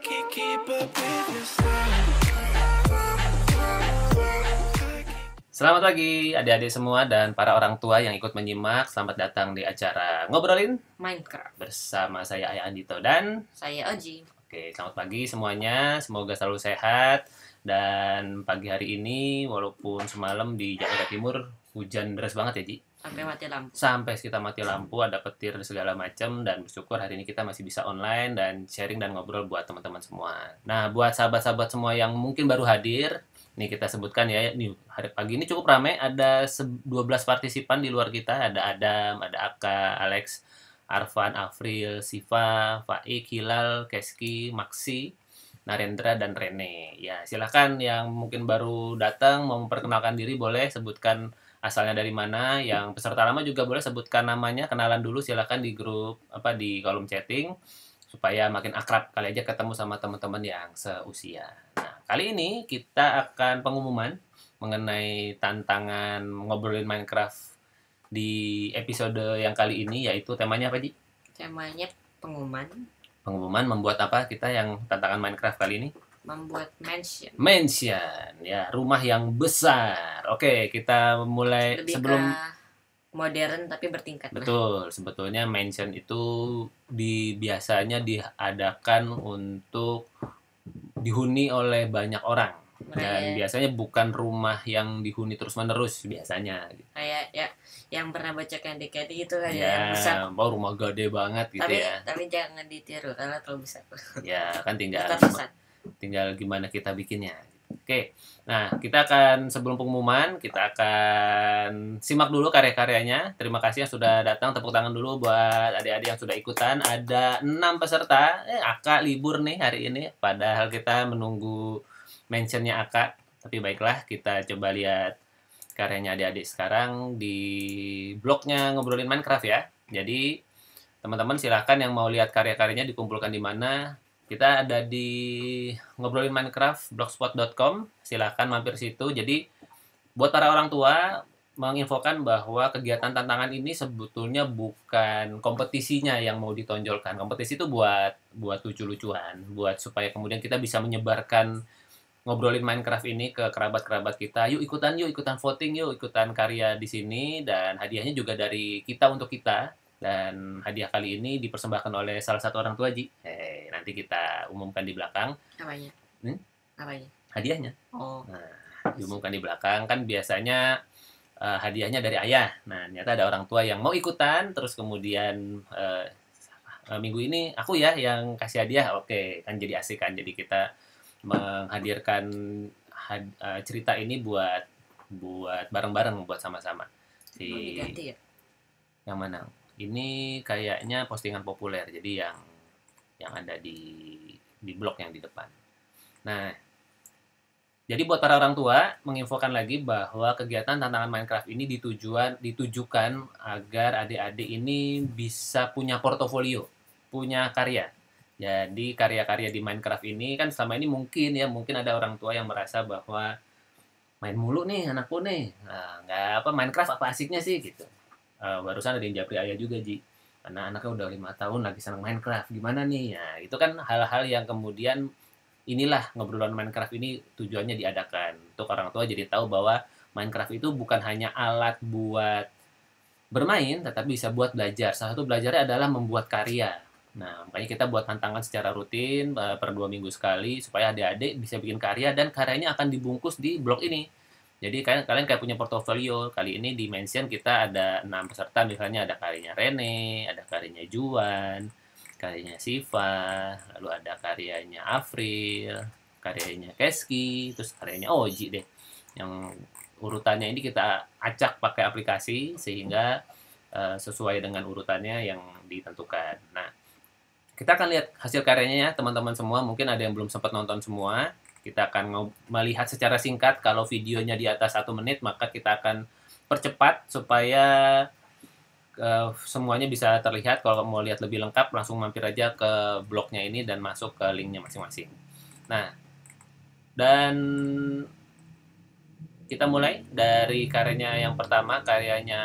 can't keep up with your style. Selamat pagi adik-adik semua dan para orang tua yang ikut menyimak. Selamat datang di acara Ngobrolin Minecraft. bersama saya Ayah Andito dan Saya Oji. oke, selamat pagi semuanya. Semoga selalu sehat. Dan pagi hari ini walaupun semalam di Jakarta Timur hujan deras banget ya, Ji. Sampai mati lampu. Sampai kita mati lampu, ada petir segala macam, dan bersyukur hari ini kita masih bisa online dan sharing dan ngobrol buat teman-teman semua. Nah, buat sahabat-sahabat semua yang mungkin baru hadir, nih kita sebutkan ya, nih hari pagi ini cukup ramai, ada 12 partisipan di luar kita, ada Adam, ada Aka, Alex, Arfan, Afril, Siva, Faik, Hilal, Keski, Maksi, Narendra, dan Rene. Ya, silakan yang mungkin baru datang mau memperkenalkan diri boleh sebutkan asalnya dari mana. Yang peserta lama juga boleh sebutkan namanya, kenalan dulu silakan di grup di kolom chatting supaya makin akrab, kali aja ketemu sama teman-teman yang seusia. Nah, kali ini kita akan pengumuman mengenai tantangan ngobrolin Minecraft di episode yang kali ini, yaitu temanya apa, Ji? Temanya pengumuman Pengumuman membuat apa kita yang tantangan Minecraft kali ini? membuat mansion. Mansion, ya, rumah yang besar. Oke, kita mulai Lebih sebelum ke modern tapi bertingkat. betul, sebetulnya mansion itu biasanya diadakan untuk dihuni oleh banyak orang. Dan biasanya bukan rumah yang dihuni terus-menerus biasanya. Kayak ya yang pernah baca Candy Candy itu kan Ya, yang besar. mau rumah gede banget gitu ya. Tapi jangan ditiru karena terlalu besar. Ya, kan tinggal Besar. gimana kita bikinnya. Oke, nah kita akan sebelum pengumuman kita akan simak dulu karya-karyanya. Terima kasih yang sudah datang, tepuk tangan dulu buat adik-adik yang sudah ikutan. Ada 6 peserta. Aka libur nih hari ini, padahal kita menunggu mentionnya Aka. Tapi baiklah, kita coba lihat karyanya adik-adik sekarang di blognya Ngobrolin Minecraft ya. Jadi teman-teman silahkan yang mau lihat karya-karyanya dikumpulkan di mana. Kita ada di ngobrolin Minecraft blogspot.com, silahkan mampir situ. Jadi buat para orang tua menginfokan bahwa kegiatan tantangan ini sebetulnya bukan kompetisinya yang mau ditonjolkan. Kompetisi itu buat lucu-lucuan, buat supaya kemudian kita bisa menyebarkan ngobrolin Minecraft ini ke kerabat-kerabat kita. Yuk ikutan voting, yuk ikutan karya di sini, dan hadiahnya juga dari kita untuk kita. Dan hadiah kali ini dipersembahkan oleh salah satu orang tua, Ji. Nanti kita umumkan di belakang. Apanya? Apanya? Hadiahnya. Oh. Nah, diumumkan di belakang. Kan biasanya hadiahnya dari ayah. Nah, ternyata ada orang tua yang mau ikutan, terus kemudian minggu ini aku ya yang kasih hadiah. Oke, kan jadi asik kan. Jadi kita menghadirkan cerita ini buat bareng-bareng, buat sama-sama. Mau diganti ya? Yang mana? Ini kayaknya postingan populer, jadi yang ada di blog yang di depan. Nah, jadi buat para orang tua menginfokan lagi bahwa kegiatan tantangan Minecraft ini ditujukan agar adik-adik ini bisa punya portofolio, punya karya. Jadi karya-karya di Minecraft ini kan selama ini mungkin ada orang tua yang merasa bahwa main mulu nih anakku nih, nah, nggak Minecraft apa asiknya sih gitu. Barusan ada yang japri ayah juga, Ji, karena anaknya udah 5 tahun lagi senang Minecraft, gimana nih? Nah, itu kan hal-hal yang kemudian inilah ngobrolan Minecraft ini tujuannya diadakan untuk orang tua jadi tahu bahwa Minecraft itu bukan hanya alat buat bermain, tetapi bisa buat belajar. Salah satu belajarnya adalah membuat karya. Nah, makanya kita buat tantangan secara rutin per 2 minggu sekali supaya adik-adik bisa bikin karya, dan karyanya akan dibungkus di blog ini. Jadi kalian kayak punya portofolio. Kali ini di mention kita ada 6 peserta, misalnya ada karyanya Rene, ada karyanya Juan, karyanya Siva, lalu ada karyanya Afril, karyanya Keski, terus karyanya Oji deh. Yang urutannya ini kita acak pakai aplikasi sehingga sesuai dengan urutannya yang ditentukan. Nah, kita akan lihat hasil karyanya ya teman-teman semua. Mungkin ada yang belum sempat nonton semua. Kita akan melihat secara singkat. Kalau videonya di atas 1 menit, maka kita akan percepat supaya semuanya bisa terlihat. Kalau mau lihat lebih lengkap, langsung mampir aja ke blognya ini dan masuk ke linknya masing-masing. Nah, dan kita mulai dari karyanya yang pertama, karyanya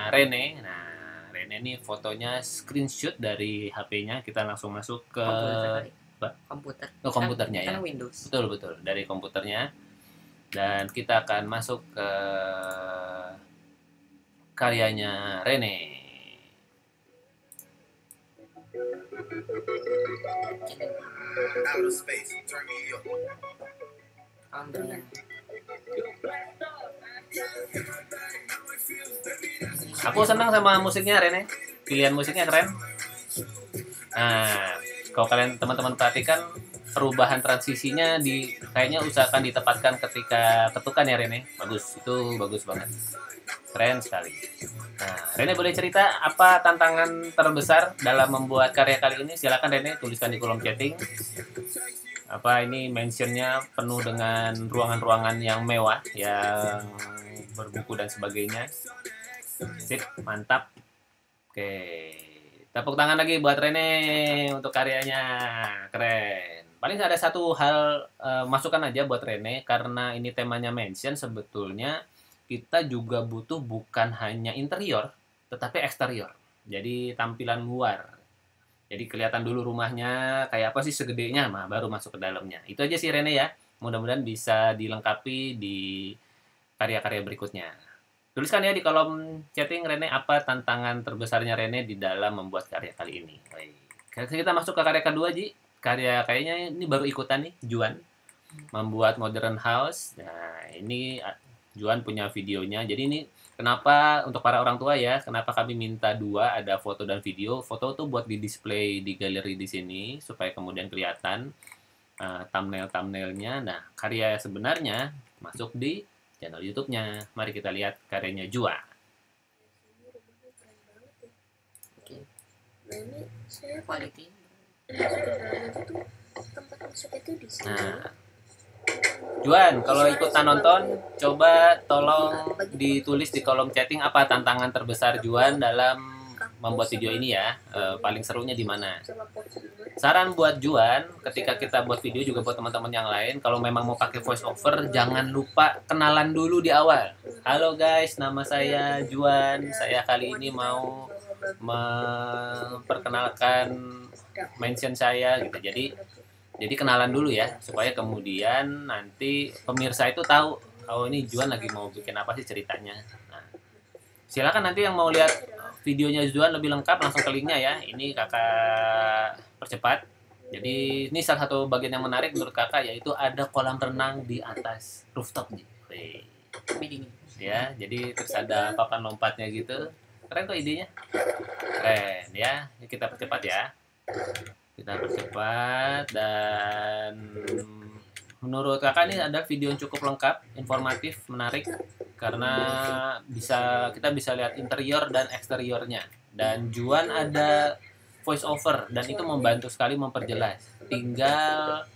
Rene. Nah, Rene ini fotonya screenshot dari HP-nya. Kita langsung masuk ke komputer. Oh, komputernya ya. Kan Windows. Betul, dari komputernya. Dan kita akan masuk ke karyanya Rene. Outer space, turn me up. Tahun berapa? Aku senang sama musiknya Rene. Pilihan musiknya keren. Nah, kalau kalian teman-teman perhatikan perubahan transisinya kayaknya usahakan ditempatkan ketika ketukan ya Rene. Bagus, itu bagus banget. Keren sekali. Nah, Rene boleh cerita apa tantangan terbesar dalam membuat karya kali ini? Silakan Rene tuliskan di kolom chatting. Apa ini mentionnya penuh dengan ruangan-ruangan yang mewah, yang berbuku dan sebagainya. Sip, mantap. Oke, tepuk tangan lagi buat Rene untuk karyanya, keren. Paling ada satu hal masukan aja buat Rene, karena ini temanya mention, sebetulnya kita juga butuh bukan hanya interior, tetapi eksterior. Jadi tampilan luar. Jadi kelihatan dulu rumahnya kayak apa sih segedenya, mah baru masuk ke dalamnya. Itu aja sih Rene ya. Mudah-mudahan bisa dilengkapi di karya-karya berikutnya. Tuliskan ya di kolom chatting Rene apa tantangan terbesarnya Rene di dalam membuat karya kali ini. Baik. Kita masuk ke karya kedua Ji. Kayaknya ini baru ikutan nih Juan membuat modern house. Nah, ini Juan punya videonya. Jadi ini kenapa untuk para orang tua ya, kenapa kami minta dua, ada foto dan video. Foto tuh buat di display di galeri di sini supaya kemudian kelihatan thumbnail-thumbnailnya. Nah, karya sebenarnya masuk di channel YouTube-nya. Mari kita lihat karyanya Juan. Oke. Nah ini saya Quality. tempat masuk itu di sini. Nah, Juan, kalau ikutan nonton, coba tolong ditulis di kolom chatting apa tantangan terbesar Juan dalam membuat video ini ya. Paling serunya di mana? Sama porsi juga. Saran buat Juan, ketika kita buat video juga buat teman-teman yang lain, kalau memang mau pakai voice over, jangan lupa kenalan dulu di awal. Halo guys, nama saya Juan. Saya kali ini mau memperkenalkan mention saya gitu. Jadi kenalan dulu ya, supaya kemudian nanti pemirsa itu tahu, oh ini Juan lagi mau bikin apa sih ceritanya. Nah, silakan nanti yang mau lihat videonya Juan lebih lengkap langsung ke linknya ya. Ini kakak percepat. Jadi ini salah satu bagian yang menarik menurut kakak, yaitu ada kolam renang di atas rooftop nih. Ini. Ya, jadi terus ada papan lompatnya gitu. Keren kok idenya. Keren ya. Kita percepat ya. Kita percepat, dan menurut kakak ini ada video yang cukup lengkap, informatif, menarik, karena kita bisa lihat interior dan eksteriornya. Dan Juan ada voice over dan itu membantu sekali memperjelas. Tinggal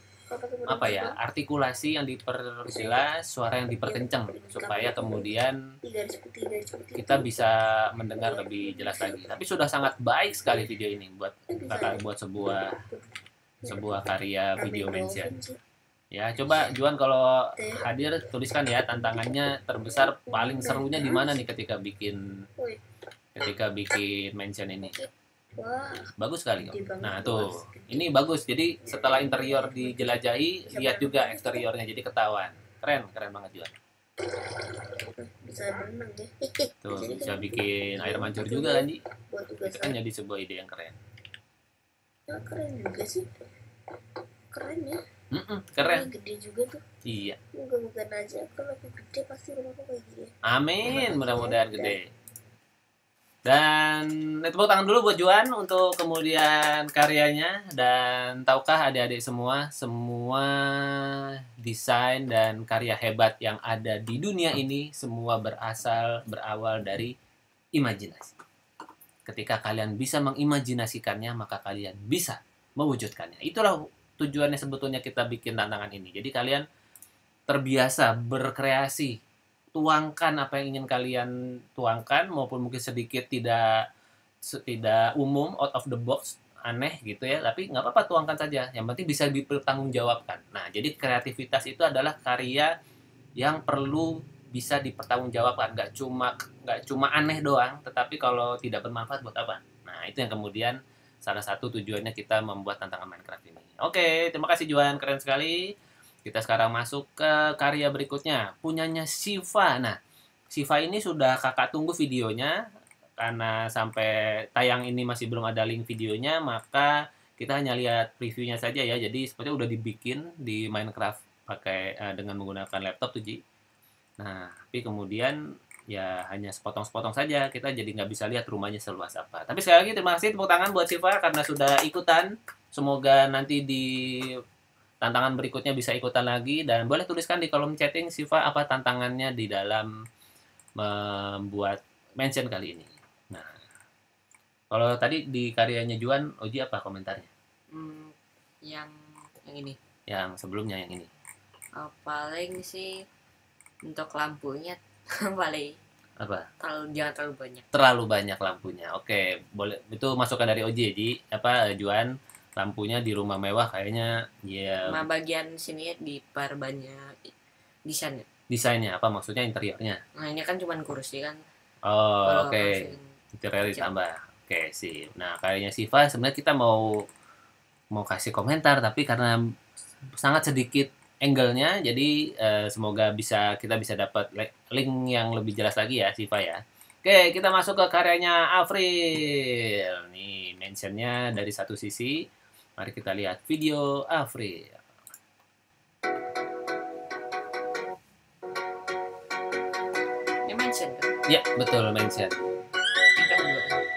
apa ya, artikulasi yang diperjelas, suara yang diperkencang supaya kemudian kita bisa mendengar lebih jelas lagi. Tapi sudah sangat baik sekali video ini buat kakak, buat sebuah karya video mention. Ya, coba Juan kalau hadir tuliskan ya tantangannya terbesar, paling serunya di mana nih ketika bikin mention ini. Wah, Bagus sekali. Nah, tuh. Ini bagus. Jadi setelah interior dijelajahi, lihat juga eksteriornya jadi ketahuan. Keren banget Juan. bisa berenang ya. Tuh, bisa bikin air mancur juga kan, Ji? Buat tugas Itu kan jadi sebuah ide yang keren. ya, keren juga sih. Keren ya. Keren. Ini gede juga tuh. Iya. Bukan aja kalau aku gede pasti rumahku kayak gini. Amin, mudah-mudahan gede. Dan tepuk tangan dulu buat Juan untuk kemudian karyanya. Dan tahukah adik-adik semua desain dan karya hebat yang ada di dunia ini semua berawal dari imajinasi. Ketika kalian bisa mengimajinasikannya, maka kalian bisa mewujudkannya. Itulah tujuannya sebetulnya kita bikin tantangan ini. Jadi kalian terbiasa berkreasi, tuangkan apa yang ingin kalian tuangkan, maupun mungkin sedikit tidak umum, out of the box, aneh gitu ya, tapi nggak apa-apa, tuangkan saja, yang penting bisa dipertanggungjawabkan. Nah, jadi kreativitas itu adalah karya yang perlu bisa dipertanggungjawabkan, nggak cuma aneh doang, tetapi kalau tidak bermanfaat buat apa. Nah, itu yang kemudian salah satu tujuannya kita membuat tantangan Minecraft ini. Oke, terima kasih Juan, keren sekali. Kita sekarang masuk ke karya berikutnya, punyanya Siva. Nah, Siva ini sudah kakak tunggu videonya, karena sampai tayang ini masih belum ada link videonya, maka kita hanya lihat previewnya saja ya. Jadi sepertinya udah dibikin di Minecraft pakai dengan menggunakan laptop tuh Ji. Nah, tapi kemudian ya hanya sepotong-sepotong saja, kita jadi nggak bisa lihat rumahnya seluas apa. Tapi sekali lagi terima kasih, tepuk tangan buat Siva karena sudah ikutan. Semoga nanti di tantangan berikutnya bisa ikutan lagi, dan boleh tuliskan di kolom chatting Siva apa tantangannya di dalam membuat mention kali ini. Nah, kalau tadi di karyanya Juan, Oji apa komentarnya? Yang ini. Yang sebelumnya yang ini. Paling sih untuk lampunya paling Apa? jangan terlalu banyak. Terlalu banyak lampunya. Oke, boleh. Itu masukan dari Oji, Ji. Apa Juan? Lampunya di rumah mewah kayaknya ya. Nah, bagian sini diperbanyak desainnya. Desainnya apa maksudnya, interiornya? Nah, ini kan cuman kursi kan. Oh, Kalau oke. Interior ditambah. Oke, sip. Nah, kayaknya Siva sebenarnya kita mau kasih komentar, tapi karena sangat sedikit angle-nya, jadi semoga kita bisa dapat link yang lebih jelas lagi ya, Siva ya. Oke, kita masuk ke karyanya Afril. Nih, mentionnya dari satu sisi. Mari kita lihat video Afril. Ini mention kan? Ya, betul, mention.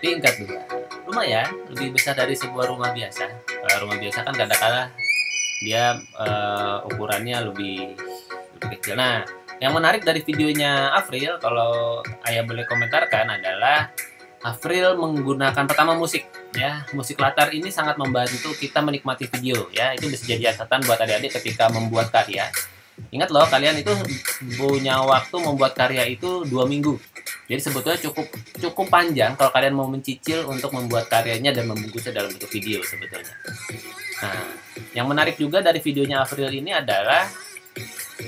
Tingkat 2. Lumayan, lebih besar dari sebuah rumah biasa. Rumah biasa kan kadang-kadang dia ukurannya lebih kecil. Nah, yang menarik dari videonya Afril, kalau ayah boleh komentarkan, adalah Afril menggunakan pertama musik. Ya, musik latar ini sangat membantu kita menikmati video. Ya, itu bisa jadi catatan buat adik-adik ketika membuat karya. Ingat loh, kalian itu punya waktu membuat karya itu 2 minggu. Jadi sebetulnya cukup panjang kalau kalian mau mencicil untuk membuat karyanya dan membungkusnya dalam bentuk video sebetulnya. Nah, yang menarik juga dari videonya Afril ini adalah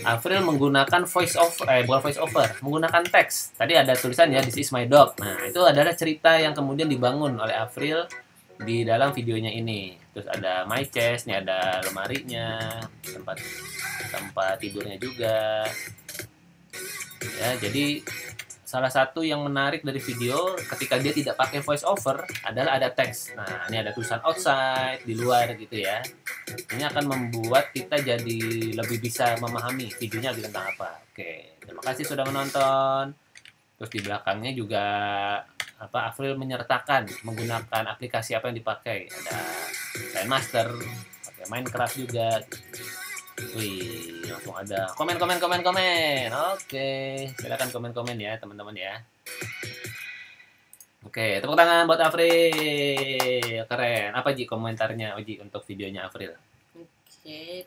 Afril menggunakan bukan voice over, menggunakan teks. Tadi ada tulisan ya, "This is my dog." Nah, itu adalah cerita yang kemudian dibangun oleh Afril di dalam videonya ini. Terus ada my chest, nih ada lemarinya, tempat tidurnya juga. Ya, jadi salah satu yang menarik dari video ketika dia tidak pakai voice over adalah ada teks. Nah, ini ada tulisan outside di luar gitu ya. Ini akan membuat kita jadi lebih bisa memahami videonya lagi tentang apa. Oke, terima kasih sudah menonton. Terus di belakangnya juga Afril menyertakan menggunakan aplikasi apa yang dipakai. Ada Master, pakai Minecraft juga. Wih, langsung ada komen. Oke, silakan komen ya teman-teman ya. Oke, tepuk tangan buat Afril, keren. Apa Ji komentarnya Oji untuk videonya Afril? Oke,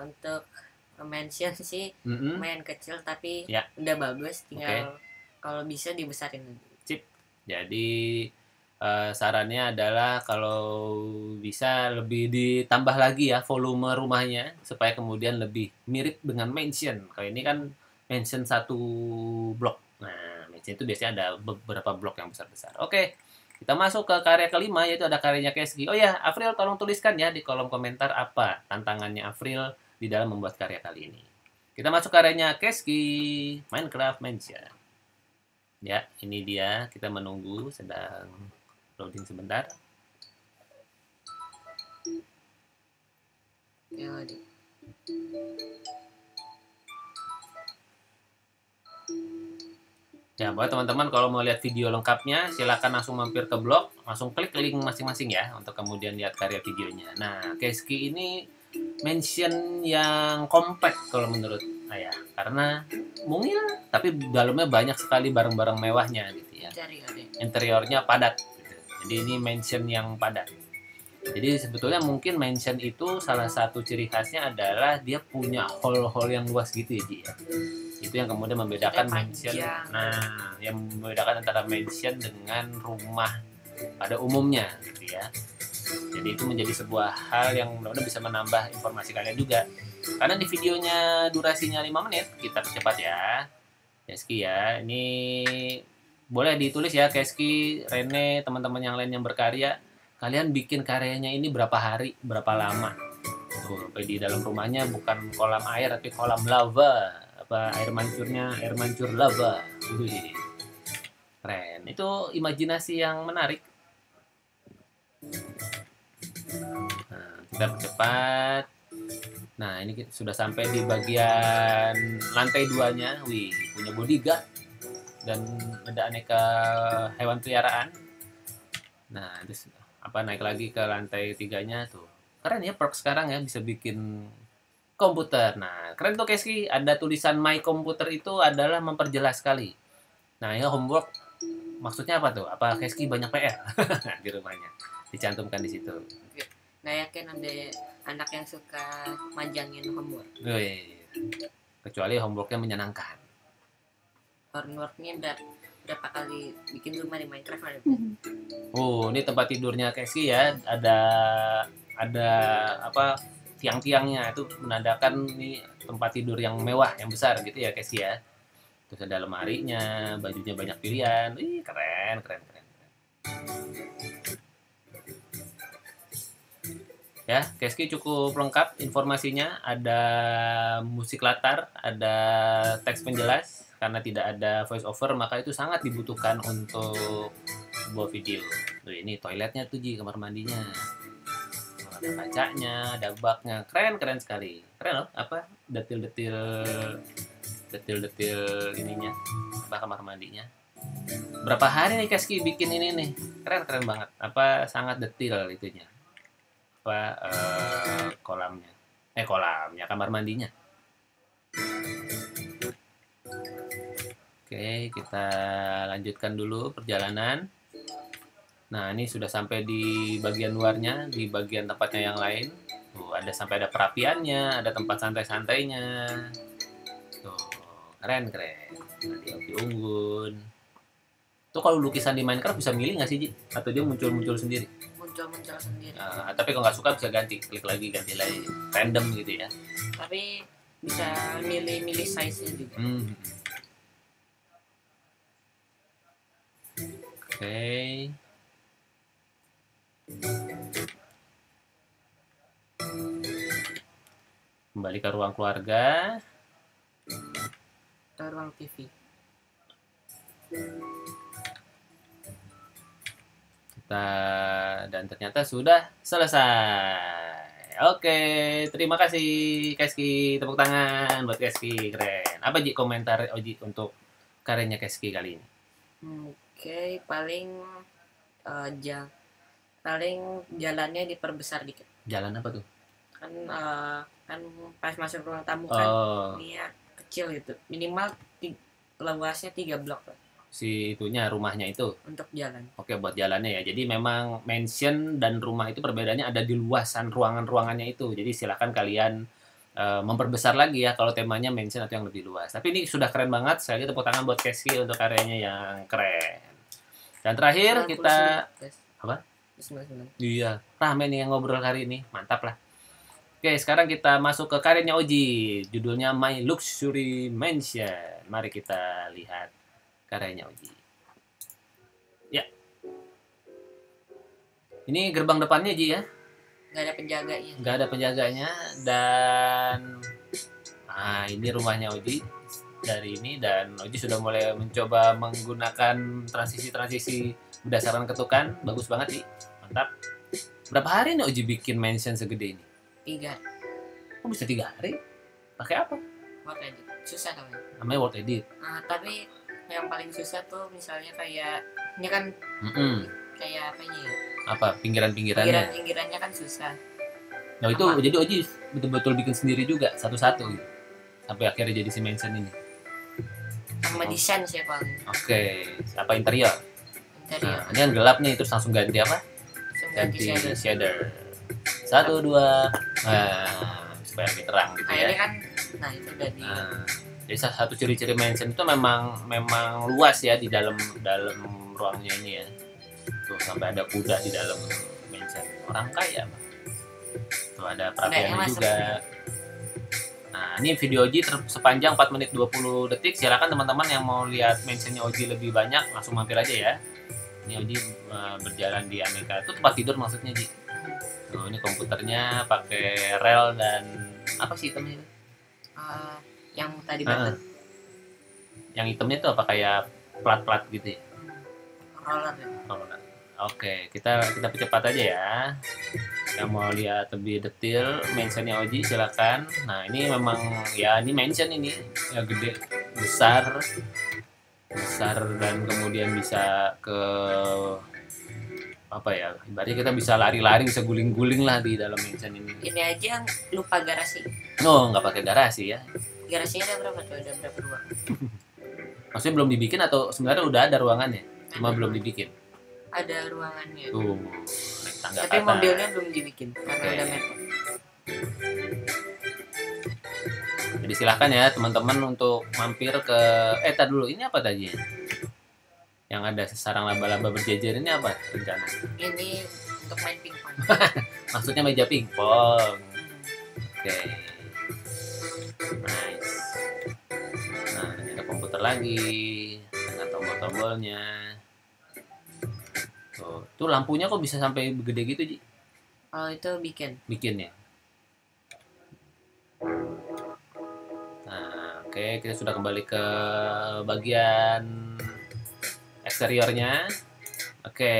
untuk mention sih lumayan kecil tapi ya, udah bagus. Tinggal kalau bisa dibesarin. Sip. Jadi sarannya adalah kalau bisa lebih ditambah lagi ya volume rumahnya supaya kemudian lebih mirip dengan mansion. Kalau ini kan mansion satu blok. Nah, mansion itu biasanya ada beberapa blok yang besar-besar. Oke, kita masuk ke karya kelima, yaitu ada karyanya Keski. Oh ya, Afril tolong tuliskan ya di kolom komentar apa tantangannya Afril di dalam membuat karya kali ini. Kita masuk karyanya Keski, Minecraft Mansion. Ya, ini dia. Kita menunggu, sedang loading sebentar. Ya, Ya, buat teman-teman kalau mau lihat video lengkapnya, silakan langsung mampir ke blog, langsung klik link masing-masing ya untuk kemudian lihat karya videonya. Nah, Keski ini mansion yang compact kalau menurut saya, karena mungil tapi dalamnya banyak sekali barang-barang mewahnya gitu ya. Interiornya padat. Jadi ini mansion yang padat. Jadi sebetulnya mungkin mansion itu salah satu ciri khasnya adalah dia punya hall-hall yang luas gitu ya Ji ya. Itu yang kemudian membedakan mansion. Nah, yang membedakan antara mansion dengan rumah pada umumnya gitu ya. Jadi itu menjadi sebuah hal yang mudah-mudahan bisa menambah informasi kalian juga. Karena di videonya durasinya 5 menit, kita percepat ya. Keski ya, ini boleh ditulis ya Keski, Rene, teman-teman yang lain yang berkarya. kalian bikin karyanya ini berapa hari, berapa lama. Tuh, sampai di dalam rumahnya bukan kolam air tapi kolam lava. Apa air mancur lava. Wih, keren. Itu imajinasi yang menarik. Nah, kita percepat. Nah, ini kita sudah sampai di bagian lantai 2-nya. Wih, punya bodyguard dan ada aneka hewan peliharaan. Nah, terus naik lagi ke lantai 3-nya tuh. Keren ya perk sekarang ya, bisa bikin komputer. Nah, keren tuh Keski, ada tulisan My Computer itu adalah memperjelas sekali. Nah, ini homework maksudnya apa tuh? Apa Keski banyak PR di rumahnya? Dicantumkan di situ. Nggak yakin ada anak yang suka majangin homework. Wih, kecuali homeworknya menyenangkan. Homeworknya berapa kali bikin rumah di Minecraft ada. Oh, ini tempat tidurnya Keski ya. Ada apa tiang-tiangnya itu menandakan ini tempat tidur yang mewah, yang besar gitu ya Keski ya. Terus ada lemarinya, bajunya banyak pilihan. Ih, keren. Ya, Keski cukup lengkap informasinya. Ada musik latar, ada teks penjelas. Karena tidak ada voice over, maka itu sangat dibutuhkan untuk sebuah video. Tuh, ini toiletnya tuh Ji, kamar mandinya. Ada kacanya, ada baknya. Keren sekali. Keren loh, apa detil-detil ininya, apa kamar mandinya. Berapa hari nih Keski bikin ini nih? Keren banget. Apa sangat detil itunya. Apa kolamnya kamar mandinya. Oke, kita lanjutkan dulu perjalanan. Nah, ini sudah sampai di bagian luarnya, di bagian tempatnya yang lain. Tuh, sampai ada perapiannya, ada tempat santai-santainya. Tuh, keren. Ada api unggun. Tuh kalau lukisan di Minecraft bisa milih nggak sih, Ji? Atau dia muncul sendiri? Muncul sendiri. Tapi kalau nggak suka bisa ganti lagi random gitu ya. Tapi bisa milih size-nya juga. Oke. Kembali ke ruang keluarga. Ke ruang TV. Dan ternyata sudah selesai. Oke, terima kasih Keski, tepuk tangan buat Keski, keren. Apa Ji komentar Oji untuk karyanya Keski kali ini? Oke, paling jalannya diperbesar dikit. Jalan apa tuh? Kan pas masuk ruang tamu kan dia kecil gitu, minimal luasnya 3 blok lah. Si itunya rumahnya itu untuk jalan. Oke, buat jalannya ya. Jadi memang mansion dan rumah itu perbedaannya ada di luasan ruangannya itu. Jadi silakan kalian memperbesar lagi ya kalau temanya mansion atau yang lebih luas. Tapi ini sudah keren banget. Sekali lagi tepuk tangan buat Keski untuk karyanya yang keren. Dan terakhir 99, kita apa? 99. Iya, rame nih yang ngobrol hari ini. Mantap lah. Oke, sekarang kita masuk ke karyanya Oji. Judulnya My Luxury Mansion. Mari kita lihat karyanya Oji. Ya. Ini gerbang depannya Ji ya. Nggak ada penjaganya. Nggak ada penjaganya. Dan ini rumahnya Oji dari ini. Dan Oji sudah mulai mencoba menggunakan transisi berdasarkan ketukan. Bagus banget sih. Mantap. Berapa hari nih Oji bikin mansion segede ini? 3. Oh, bisa 3 hari? Pakai apa? Word edit. Susah namanya. Namanya Word Edit. Tapi yang paling susah tuh misalnya kayak ini kan kayak apanya ya? Apa pinggirannya kan susah. Nah itu jadi Oji betul-betul bikin sendiri juga satu-satu gitu sampai akhirnya jadi si mansion ini. Sama desain sih paling. Oke, apa interior? Nah, ini kan gelap nih, terus langsung ganti apa? Ganti shader. 1, 2, supaya lebih terang gitu ya. Ini kan, itu udah di. Jadi satu ciri-ciri mansion itu memang luas ya di dalam ruangnya ini ya. Tuh sampai ada kuda di dalam mansion. Orang kaya, Bang. Tuh ada perapiannya juga. Nah, ini video Oji sepanjang 4 menit 20 detik. Silakan teman-teman yang mau lihat mansionnya Oji lebih banyak langsung mampir aja ya. Ini Oji berjalan di Amerika. Itu tempat tidur maksudnya, Ji. Oh, ini komputernya pakai rel dan apa sih hitamnya itu? Yang tadi Ah, button Yang hitamnya itu apa kayak plat-plat gitu ya? roller ya. Oh, enggak. Oke, kita percepat aja ya. Yang mau lihat lebih detail mentionnya Oji silakan. Nah, ini memang ya ini mention ini ya gede, besar dan kemudian bisa ke apa ya? Ibaratnya kita bisa lari-lari, bisa guling-guling lah di dalam mention ini. Ini aja yang lupa garasi. Oh, nggak pakai garasi ya? Garasinya ada berapa tuh? Ada berapa ruang? Maksudnya belum dibikin atau sebenarnya udah ada ruangannya? Cuma belum dibikin. Ada ruangannya. Tuh, naik tangga Tapi ke atas. mobilnya belum dibikin karena Oke. udah mepet. Jadi silahkan ya teman-teman untuk mampir ke tar dulu, ini apa tadi? Yang ada sarang laba-laba berjejer ini apa rencana? Ini untuk main pingpong. Maksudnya meja pingpong. Oke. Nice. Nah, ini ada komputer lagi dengan tombol-tombolnya. Tuh lampunya kok bisa sampai gede gitu, Ji? Kalau itu bikin. Ya. Nah, oke, kita sudah kembali ke bagian eksteriornya. Oke,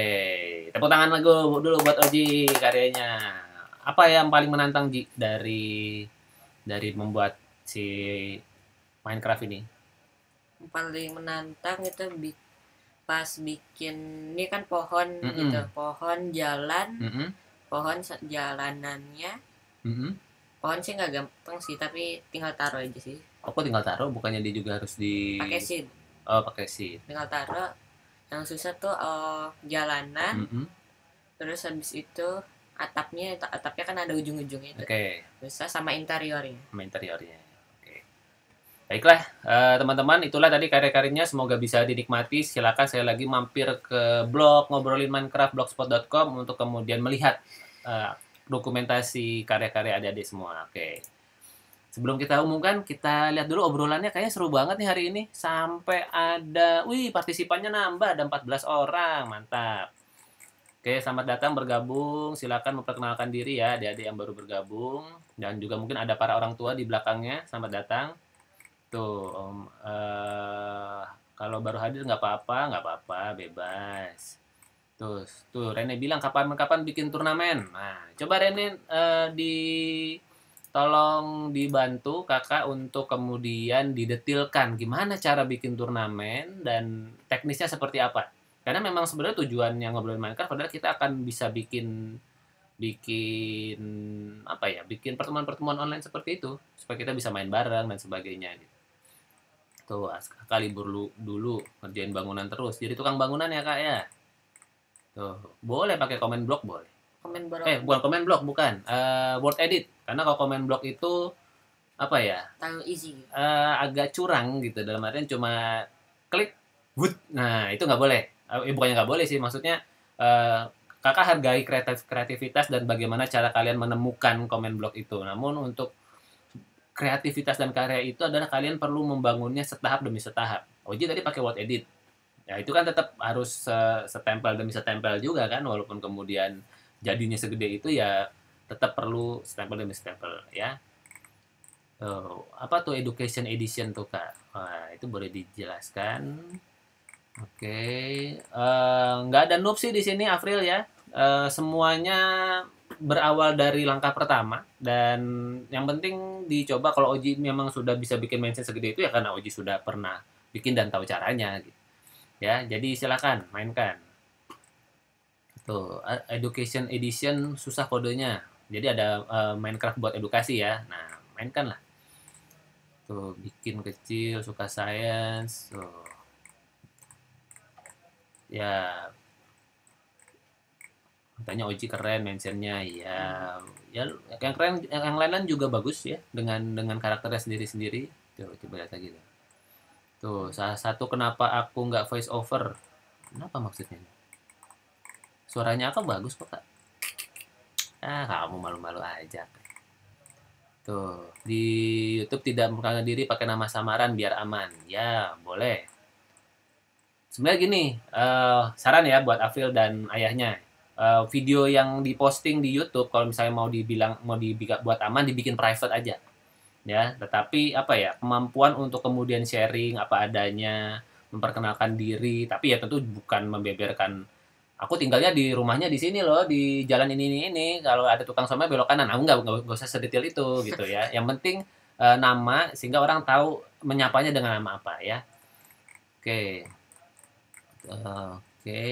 tepuk tangan dulu buat Oji karyanya. Apa yang paling menantang, Ji, dari membuat si Minecraft ini? Paling menantang itu pas bikin ini kan pohon gitu, pohon jalan, Mm-mm. pohon jalanannya. Mm-mm. Pohon sih nggak gampang sih, tapi tinggal taruh aja sih. Aku tinggal taruh, bukannya dia juga harus di Pakai seed, Oh, pakai seed. tinggal taruh. Yang susah tuh jalanan, Mm-mm. terus habis itu atapnya kan ada ujung-ujungnya itu. Oke, Susah sama interiornya. sama interiornya. Oke. Baiklah, teman-teman, itulah tadi karya-karyanya. Semoga bisa dinikmati. Silakan saya lagi mampir ke blog ngobrolin Minecraft blogspot.com untuk kemudian melihat dokumentasi karya-karya adik-adik semua. Oke. Sebelum kita umumkan, kita lihat dulu obrolannya. Kayaknya seru banget nih hari ini. Sampai ada, partisipannya nambah, ada 14 orang. Mantap. Oke, selamat datang bergabung. Silakan memperkenalkan diri ya, adik-adik yang baru bergabung. Dan juga mungkin ada para orang tua di belakangnya. Selamat datang. Tuh, kalau baru hadir nggak apa-apa, bebas. Tuh, Rene bilang kapan-kapan bikin turnamen. Nah, coba Rene tolong dibantu kakak untuk kemudian didetilkan gimana cara bikin turnamen dan teknisnya seperti apa. Karena memang sebenarnya tujuan yang ngobrolin Minecraft adalah kita akan bisa bikin apa ya, bikin pertemuan-pertemuan online seperti itu supaya kita bisa main bareng dan sebagainya gitu. Tuh, kakak libur dulu ngerjain bangunan terus. Jadi tukang bangunan ya kak ya. Tuh, boleh pakai comment block boleh. Komen borong. Bukan comment block, bukan. Word edit. Karena kalau comment block itu apa ya? Terlalu easy. Agak curang gitu. Dalam artian cuma klik, wood. Nah, itu nggak boleh. Bukannya nggak boleh sih. Maksudnya kakak hargai kreativitas dan bagaimana cara kalian menemukan comment block itu. Namun untuk kreativitas dan karya itu adalah kalian perlu membangunnya setahap demi setahap. Oji tadi pakai word edit. Ya, itu kan tetap harus setempel demi setempel juga kan. Walaupun kemudian jadinya segede itu ya tetap perlu stempel demi stempel ya. Apa tuh education edition tuh kak? Wah, itu boleh dijelaskan. Oke, nggak ada noob sih di sini April ya. Semuanya berawal dari langkah pertama dan yang penting dicoba. Kalau Oji memang sudah bisa bikin mention segede itu ya karena Oji sudah pernah bikin dan tahu caranya gitu. Ya, jadi silakan mainkan. Tuh, education edition susah kodenya. Jadi ada Minecraft buat edukasi ya. Nah, mainkan lah. Tuh, bikin kecil, suka science. Tuh. Ya. Katanya Oji keren mentionnya. Ya, yang keren, yang lain-lain juga bagus ya dengan karakternya sendiri-sendiri. Tuh, coba lihat lagi tuh. Tuh, salah satu kenapa aku nggak voice over. Kenapa maksudnya? Suaranya apa bagus kok kak. Kamu malu-malu aja. Tuh, di YouTube tidak memperkenalkan diri pakai nama samaran biar aman. Ya, boleh. sebenarnya gini, saran ya buat Afril dan ayahnya. Video yang diposting di YouTube kalau misalnya mau buat aman, dibikin private aja. Ya, tetapi apa ya, kemampuan untuk kemudian sharing apa adanya, memperkenalkan diri, tapi ya tentu bukan membeberkan, aku tinggalnya di rumahnya di sini loh, di jalan ini, kalau ada tukang somai belok kanan. Aku nggak usah sedetail itu gitu ya. Yang penting nama, sehingga orang tahu menyapanya dengan nama apa ya. Oke. Oke.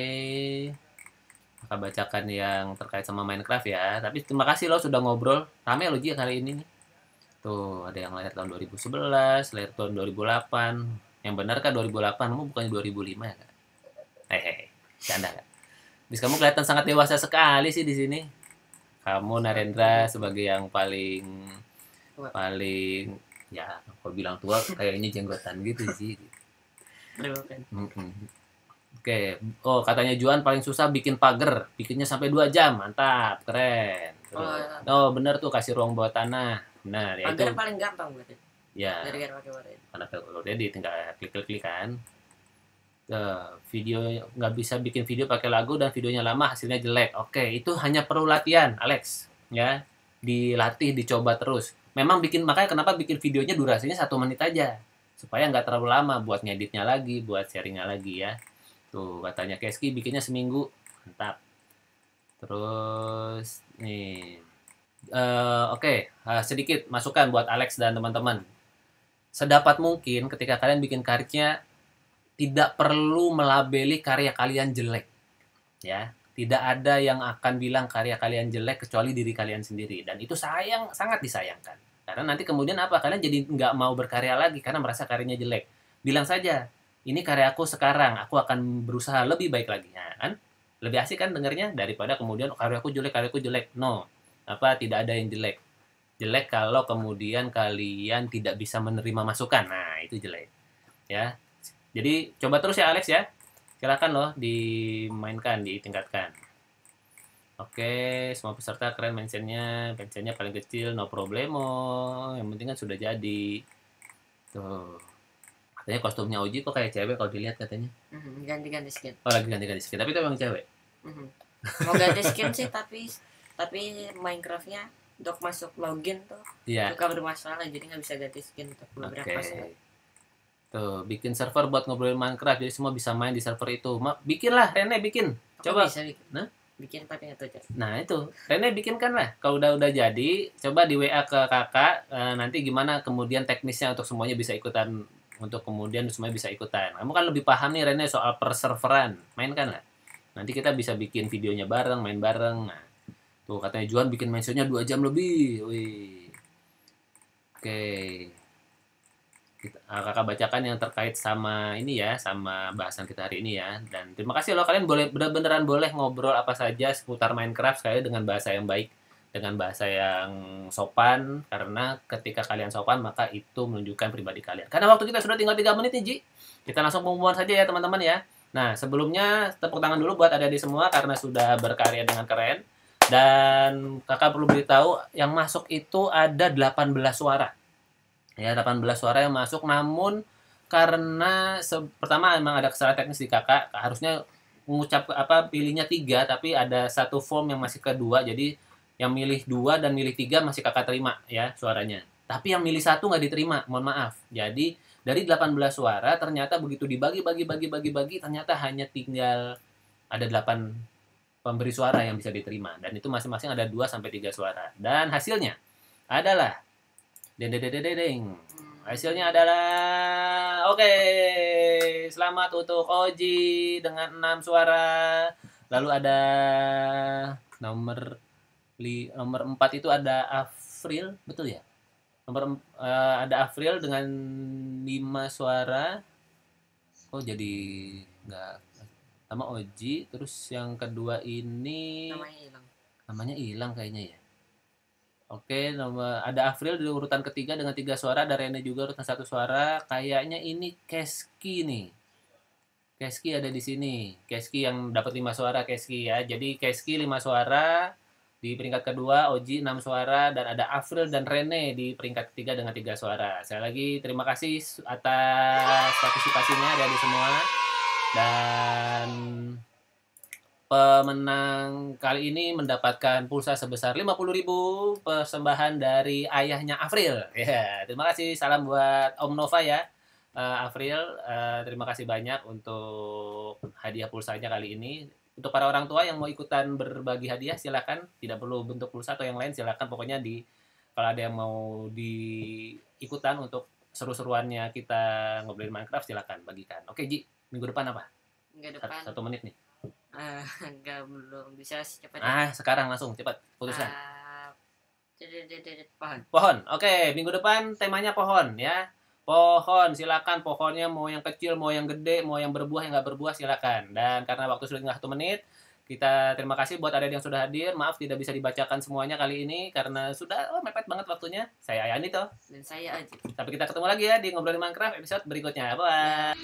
Akan bacakan yang terkait sama Minecraft ya. Tapi terima kasih loh sudah ngobrol. Rame loh Ji kali ini nih. Tuh, ada yang lahir tahun 2011, lahir tahun 2008. Yang benar kan 2008, kamu bukannya 2005 ya, Kak? Hehehe, canda, Kak. Bis kamu kelihatan sangat dewasa sekali sih di sini. Kamu Narendra sebagai yang paling ya, kalau bilang tua kayaknya jenggotan gitu sih. Oke. Oh, katanya Juan paling susah bikin pagar, bikinnya sampai 2 jam. Mantap, keren. Oh, bener tuh, kasih ruang buat tanah. Benar, ya itu. Pagar paling gampang berarti. Ya. Gara-gara pakai wadah. Karena udah tinggal klik kan. Video nggak bisa bikin video pakai lagu dan videonya lama hasilnya jelek. Oke, itu hanya perlu latihan, Alex. Ya, dilatih, dicoba terus. Makanya kenapa bikin videonya durasinya 1 menit aja, supaya nggak terlalu lama buat ngeditnya lagi, buat sharingnya lagi ya. Tuh, katanya Keski bikinnya seminggu. Mantap. Terus nih, oke, sedikit masukan buat Alex dan teman-teman. Sedapat mungkin ketika kalian bikin karya, tidak perlu melabeli karya kalian jelek. Ya, tidak ada yang akan bilang karya kalian jelek kecuali diri kalian sendiri. Dan itu sangat disayangkan. Karena nanti kemudian apa? Kalian jadi nggak mau berkarya lagi karena merasa karyanya jelek. Bilang saja, ini karyaku sekarang, aku akan berusaha lebih baik lagi. Nah, kan? Lebih asik kan dengernya daripada kemudian karyaku jelek. No, tidak ada yang jelek. Jelek kalau kemudian kalian tidak bisa menerima masukan. Nah, itu jelek. Ya. Jadi coba terus ya Alex ya. Silakan loh dimainkan, ditingkatkan. Oke, semua peserta keren mentionnya paling kecil, no problemo. Yang penting kan sudah jadi. Tuh. Katanya kostumnya Oji kok kayak cewek kalau dilihat katanya. Ganti-ganti skin. Oh, lagi ganti-ganti skin. Tapi itu emang cewek. Mau ganti skin sih, tapi Minecraft-nya untuk masuk login tuh suka bermasalah, jadi nggak bisa ganti skin untuk beberapa saat. Tuh, bikin server buat ngobrolin Minecraft, jadi semua bisa main di server itu. Bikinlah, Rene bikin. Coba. Bisa bikin. Nah? Bikin tapi nggak tahu. Nah itu, Rene bikinkan lah. Kalau udah jadi, coba di WA ke kakak. Nanti gimana kemudian teknisnya untuk semuanya bisa ikutan. Untuk kemudian semuanya bisa ikutan. Kamu kan lebih paham nih Rene soal perserveran. Mainkan lah. Nanti kita bisa bikin videonya bareng, main bareng. Nah, tuh katanya Juan bikin mentionnya 2 jam lebih. Wih. Oke. Kakak bacakan yang terkait sama ini ya, sama bahasan kita hari ini ya. Dan terima kasih loh, kalian beneran boleh ngobrol apa saja seputar Minecraft sekali dengan bahasa yang baik, dengan bahasa yang sopan, karena ketika kalian sopan maka itu menunjukkan pribadi kalian. Karena waktu kita sudah tinggal 3 menit nih Ji. Kita langsung pengumuman saja ya teman-teman ya. Nah, sebelumnya tepuk tangan dulu buat adik-adik semua karena sudah berkarya dengan keren. Dan kakak perlu beritahu yang masuk itu ada 18 suara. Ya, 18 suara yang masuk, namun karena pertama emang ada kesalahan teknis di kakak, harusnya pilihnya 3, tapi ada 1 form yang masih kedua, jadi yang milih 2 dan milih 3 masih kakak terima ya suaranya. Tapi yang milih 1 nggak diterima, mohon maaf. Jadi dari 18 suara ternyata begitu dibagi ternyata hanya tinggal ada 8 pemberi suara yang bisa diterima, dan itu masing-masing ada 2 sampai 3 suara. Dan hasilnya adalah hasilnya adalah oke. Selamat untuk Oji dengan 6 suara. Lalu ada nomor 4 itu ada Afril, betul ya? Ada Afril dengan 5 suara. Oh, jadi enggak sama Oji. Terus yang kedua ini namanya hilang kayaknya ya. Oke, ada Afril di urutan ketiga dengan 3 suara, ada Rene juga urutan 1 suara. Kayaknya ini Keski nih. Keski ada di sini. Keski yang dapat 5 suara Keski ya. Jadi Keski 5 suara di peringkat kedua, Oji 6 suara, dan ada Afril dan Rene di peringkat ketiga dengan 3 suara. Saya lagi terima kasih atas partisipasinya dari semua. Dan pemenang kali ini mendapatkan pulsa sebesar 50.000 persembahan dari ayahnya Afril. Ya, terima kasih. Salam buat Om Nova ya. Afril, terima kasih banyak untuk hadiah pulsanya kali ini. Untuk para orang tua yang mau ikutan berbagi hadiah, silakan. Tidak perlu bentuk pulsa atau yang lain, silakan. Pokoknya kalau ada yang mau ikutan untuk seru-seruannya kita ngobrolin Minecraft, silakan bagikan. Oke, Ji, minggu depan apa? Minggu depan. 1 menit nih. Enggak, belum bisa cepat. Sekarang langsung cepat putuskan. Pohon. Oke, minggu depan temanya pohon ya. Pohon, silakan. Pohonnya mau yang kecil, mau yang gede, mau yang berbuah, yang nggak berbuah, silakan. Dan karena waktu sudah tinggal 1 menit, kita terima kasih buat ada yang sudah hadir. Maaf tidak bisa dibacakan semuanya kali ini karena sudah mepet banget waktunya. Saya Ayani toh. Dan saya aja. Tapi kita ketemu lagi ya di Ngobrolin Minecraft episode berikutnya. Bye.